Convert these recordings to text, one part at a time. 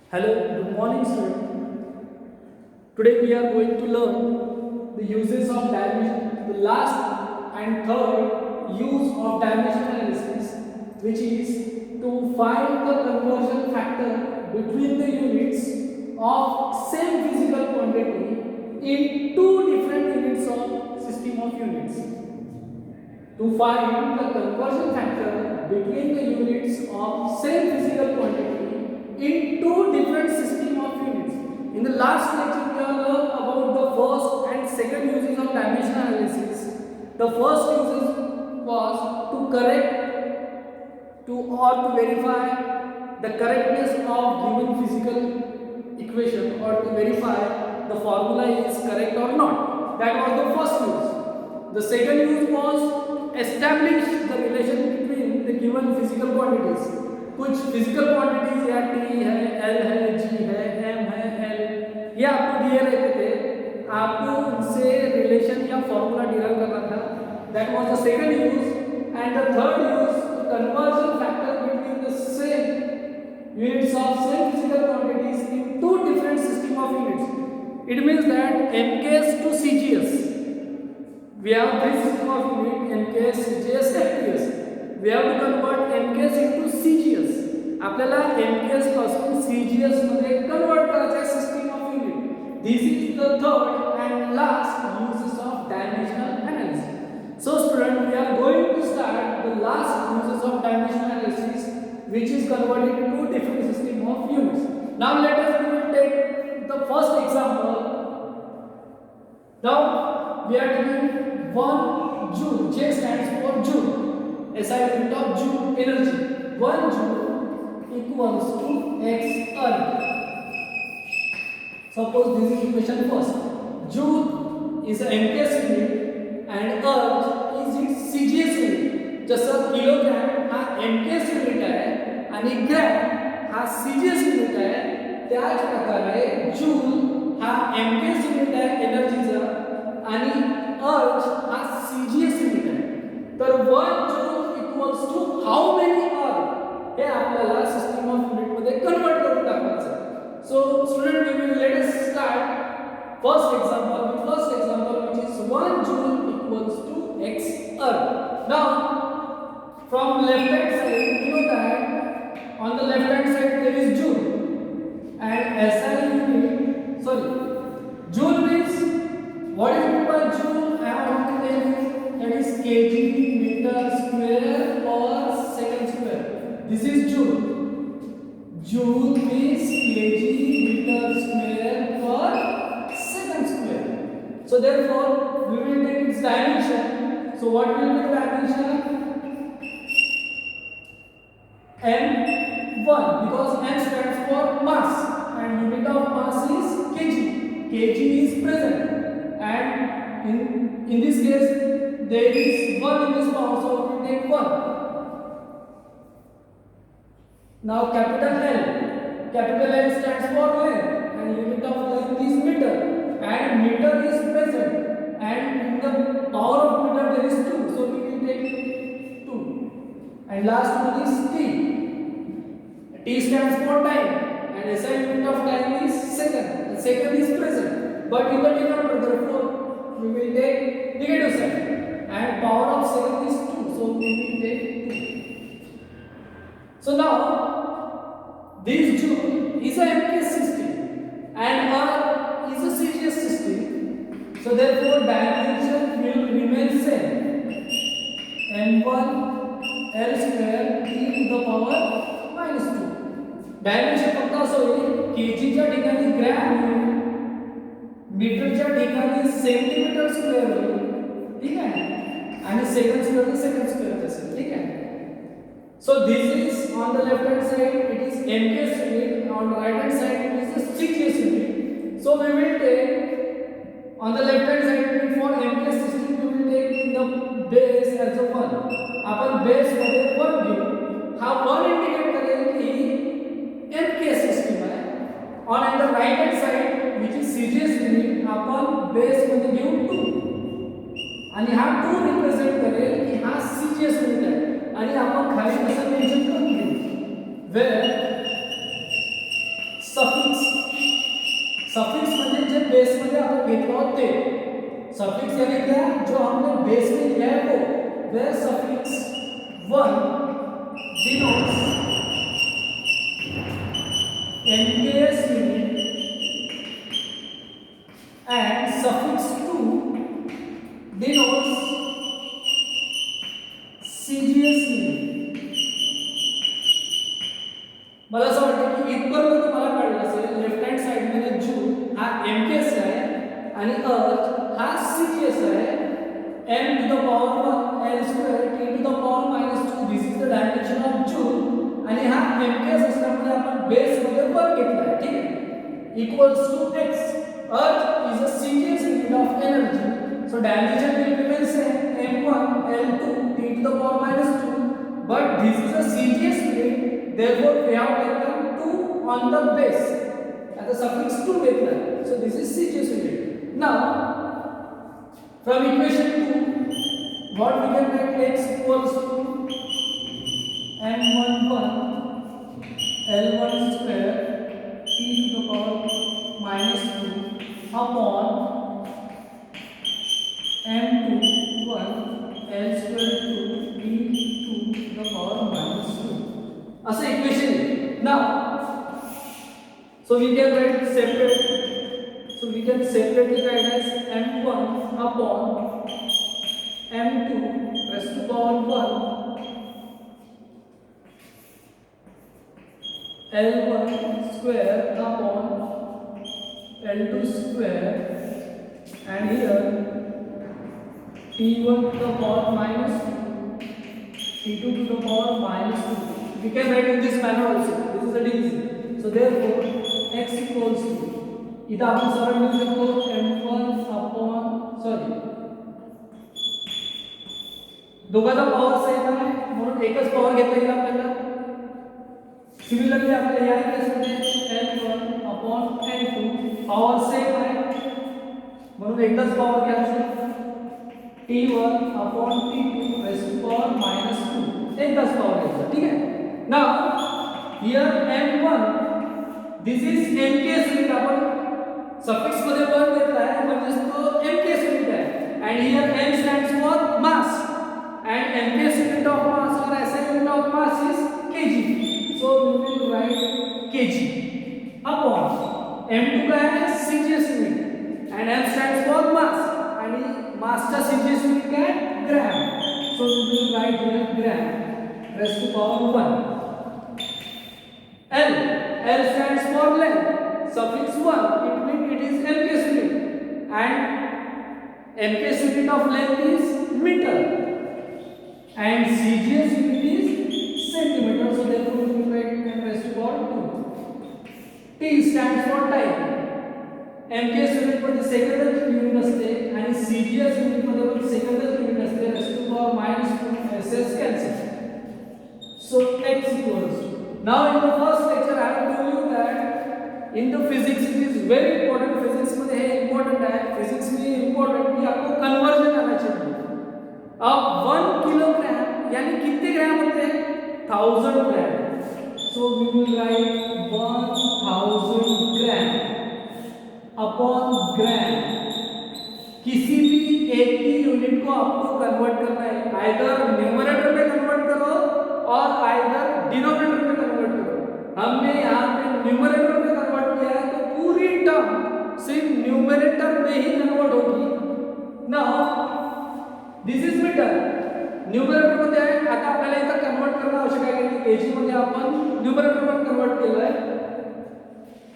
Hello, good morning, student. Today we are going to learn the uses of dimension, the last and third use of dimension analysis, which is to find the conversion factor between the units of same physical quantity in two different units of system of units. To find the conversion factor between the units of same physical quantity in two different system of units. In the last lecture we have learned about the first and second uses of dimension analysis. The first uses was to correct to or to verify the correctness of given physical equation or to verify the formula is correct or not. That was the first use. The second use was establish the relation between the given physical quantities. कुछ physical quantities या T है, L है, G है, M है, L ये आपको दिए रहते थे, आपको उनसे relation या formula derive करना था. That was the second use. And the third use, conversion factor between the same units of same physical quantities in two different system of units. It means that MKS to CGS. We have three system of unit MKS, CGS, FPS. We have to convert MKS into CGS. आपल्याला MKS पासून CGS मध्ये convert करायचे system of unit. This is the third and last uses of dimensional analysis. So student, we are going to start the last uses of dimensional analysis, which is converted into different system of units. Now let us we will take the first example. Now we are taking 1 joule. J stands for joule. SI unit of joule energy. 1 joule equals to x earth. Suppose this is equation first. Joule is a MKS unit and earth is its CGS unit. जसं kilogram हा MKS unit आहे आणि gram हा CGS unit आहे, त्याच प्रकारे joule हा MKS unit आहे एनर्जीचा आणि अर्थ हा CGS युनिट आहे. तर 1 joule equals to how many erg हे आपल्याला सिस्टम ऑफ युनिट मध्ये कन्वर्ट करून टाकायचं आहे. So student, we will let us start first example which is 1 joule equals to x earth. Now from left hand side you know that on the left hand side there is joule and SI unit, joule means what is meant by joule? I want to tell you that is kg meter square per second square. This is joule. Joule means kg meter square per second square. So therefore we will take its dimension. So what will be the dimension? M1, because M stands for mass and unit of mass is kg. Kg is present and in this case there is 1 in this power, so we will take 1. Now capital L stands for length and unit of length is meter and meter is present and in the power of meter there is 2, so we will take 2. And last one is T. T stands for time and SI unit of time is second. The second is present, but in the denominator therefore we will take negative sign and power of second is 2, so we will take 2. So now this joule is a MKS system and R is a CGS system, so therefore dimension will remain same. M1 L square e to the power minus 2. Dimension फक्त असं होईल kg च्या ठिकाणी gram होईल, मीटरच्या ठिकाणी centimetre square होईल, ठीक आहे, आणि सेकंड स्क्वेअर तर सेकंड स्क्वेअर असेल, ठीक आहे. So this is on the left hand side it is MKS unit, on the right hand side it is a CGS unit. So we will take on the left hand side unit for MKS system we will take the base as a 1. आपण base मध्ये 1 घेऊ, हा 1 indicate करेल की MKS system आहे. On the right hand side which is CGS unit आपण base मध्ये घेऊ 2 आणि हा 2 रिप्रेझेंट करेल की हा CGS unit आहे आणि आपण खाली कसं मेन्शन करून घेऊ where आपण घेतला होता ते सफिक्स यानी क्या जो हमने बेस में लिया है वो where suffix 1 denotes MKS unit and suffix 2 denotes CGS unit. मला असं वाटतं की इथपर्यंत तुम्हाला कळलं असेल लेफ्ट हँड साइड मध्ये जूल हा MKS आहे आणि अर्थ हा CGS आहे. m to the power 1 l square t to the power -2 this is the dimension of joule आणि हा MKS असल्यामुळे आपण बेस मध्ये वर घेतला आहे. ठीक आहे equals to x. earth is a CGS unit of energy, so dimension will remain same m1 l2 t to the power -2, but this is a CGS unit, therefore we have taken 2 on the base as a suffix 2 घेतला आहे. So this is CGS unit. Now from equation 2, what we can write x equals to m11 L1 square t to the power -2 upon m21 L square 2 t to the power -2. असे equation आहे. Now, so we can write separate. So we can separately write as m1 upon m2 raised to power 1 L1 square upon L2 square, and here T1 to the power -2 T2 to the power -2. We can write in this manner also. This is a division. So therefore x equals to इथं आपण सरळ लिहू शकतो m1 upon दोघांचा power same आहे म्हणून एकच power घेता येईल आपल्याला. सिमिलरली आपल्याला या केसमध्ये m1 upon n2 power same आहे म्हणून एकच पॉवर घ्यायची. t1 upon t2 raised to power -2 एकच पॉवर घ्यायचा. ठीक आहे. Now here m1 this is MKS unit. आपण सफिक्स मध्ये वन घेतला आहे म्हणजे तो MKS युनिट आहे. and here m stands for mass and MKS unit of mass or SI unit of mass is kg. so we will write kg upon m2 का है CGS unit and m stands for mass and mass का CGS unit क्या है gram. so we will write here gram raised to power 1. L stands for length. Suffix 1 it means it is MKS unit and MKS unit of length is meter and CGS unit is centimeter. So therefore we will write m raised to power 2. T stands for time. MKS unit मध्ये second unit असते आणि CGS unit मध्ये पण second unit असते. raised to power -2 SS cancel. So x equals. Now in the first lecture I have told you that in the physics it is very important. physics मध्ये हे important है. physics में important कि आपको conversion आना चाहिए. अब 1 kilogram यानी कितने ग्राम होते हैं 1000 ग्राम. so we will write 1000 gram upon ग्राम. किसी भी एक ही यूनिट को आपको कन्वर्ट करना है. आइदर न्यूमरेटर में कन्वर्ट करो और आइदर डिनोमिनेटर में कन्वर्ट करो. हमने यहाँ पे न्यूमरेटर में कन्वर्ट किया है तो पूरी टर्म सिर्फ न्यूमरेटर में ही कन्वर्ट होगी. Now this is meter. Numerator मध्ये आहे. आता आपल्याला इथं कन्वर्ट करणं आवश्यक आहे की केजी मध्ये आपण न्यूमरेटर मध्ये कन्वर्ट केलं आहे.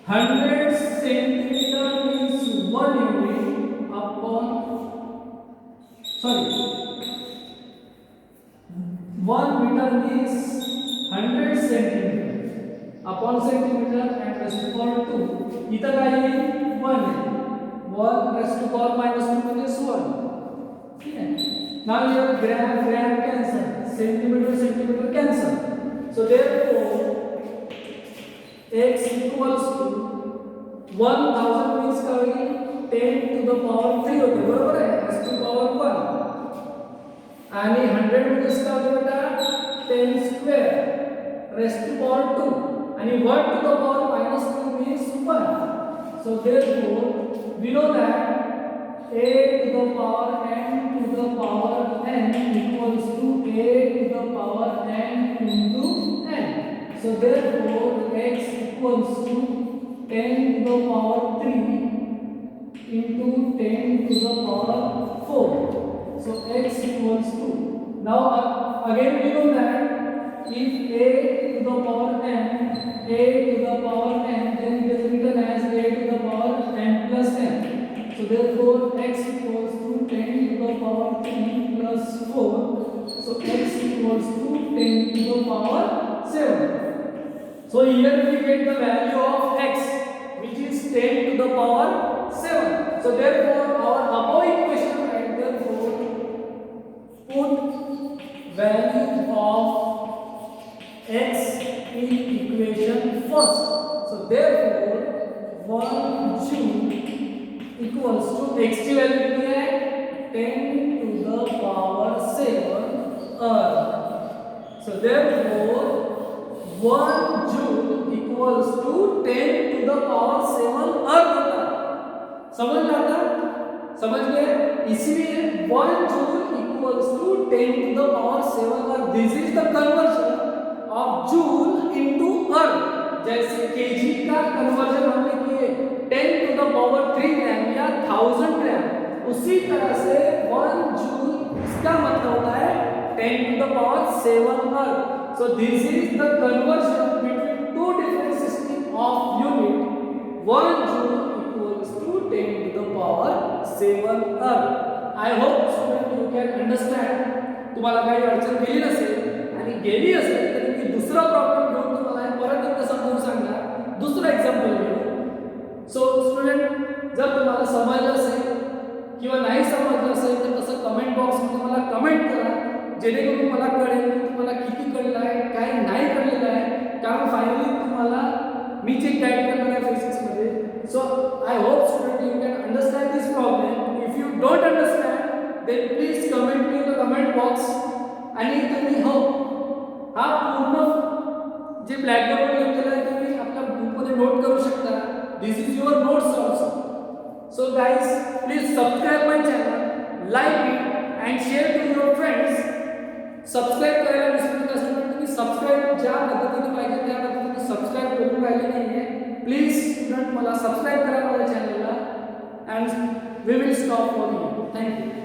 100 centimetre means 1 unit upon 1 meter means 100 centimeter upon centimeter and raised to power 2. इथं काय येईल 1 आहे. 1 raised to power -2 म्हणजे 1. ठीक आहे. now here gram cancel, centimeter cancel. so therefore x equals to 1000 means काय होईल 10 to the power 3 होते. बरोबर आहे. raised to power 1 आणि 100 मीटर का होता बेटा 10 स्क्वेअर raised to power 2 आणि 1 to the power -2 means 1. so therefore we know that a to the power n to the power n equals to a to the power n into n. So therefore x equals to 10 to the power 3 into 10 to the power 4. So x equals to, now again we know that if a to the power n, a to the power n, then it is written as a to the power n plus n. So therefore x equals to 10 to the power 3 plus 4. So x equals to 10 to the power 7. So here we get the value of x, which is 10 to the power 7. So therefore our above equation, right, therefore put value of x in equation first. So therefore 1 joule equals to x की value कितनी है 10 to the power 7 earth. So therefore 1 joule equals to 10 to the power 7 अर्थ होता है. समझ में आता है? समझ गए? इसलिए 1 joule equals to 10 to the power 7 earth. This is the conversion of joule into अर्थ. जैसे kg का कन्वर्जन हमने किए 10 to the power 3 ग्राम या 1000 ग्राम, उसी तरह से 1 जूल इसका मतलब होता है 10 to the power 7 earth. So this is the conversion between two different systems of unit. 1 joule equals to 10 to the power 7 earth. I hope student you can understand. तुम्हाला काही अडचण गेली नसेल आणि गेली असेल तर मी दुसरा प्रॉब्लेम घेऊन तुम्हाला परत एकदा समजावून सांगणार. दुसरा एक्झाम्पल घेऊ. सो स्टुडंट जर तुम्हाला समजलं असेल किंवा नाही समजलं असेल तर तसं कमेंट बॉक्समध्ये मला कमेंट करा, जेणेकरून मला कळेल की तुम्हाला किती कळलं आहे, काय नाही कळलेलं आहे. कारण फायनली तुम्हाला मी जे गाईड करणार आहे फिजिक्समध्ये. So I hope student you can understand this problem. If you don't understand then please comment me in the comment box. आणि तुम्ही हो हा पूर्ण जे ब्लॅकबोर्डवर लिहिलेलं आहे तुम्ही आपल्या बुकमध्ये नोट करू शकता. This is your notes also. So guys, please subscribe my channel, like it and share to your friends. Subscribe करायला विसरू नका स्टुडंट. तुम्ही सबस्क्राइब ज्या पद्धतीने पाहिजे त्या पद्धतीने सबस्क्राइब करून राहिले नाहीये. प्लीज स्टुडंट मला सबस्क्राइब करा माझ्या चॅनलला and we will stop for you. Thank you.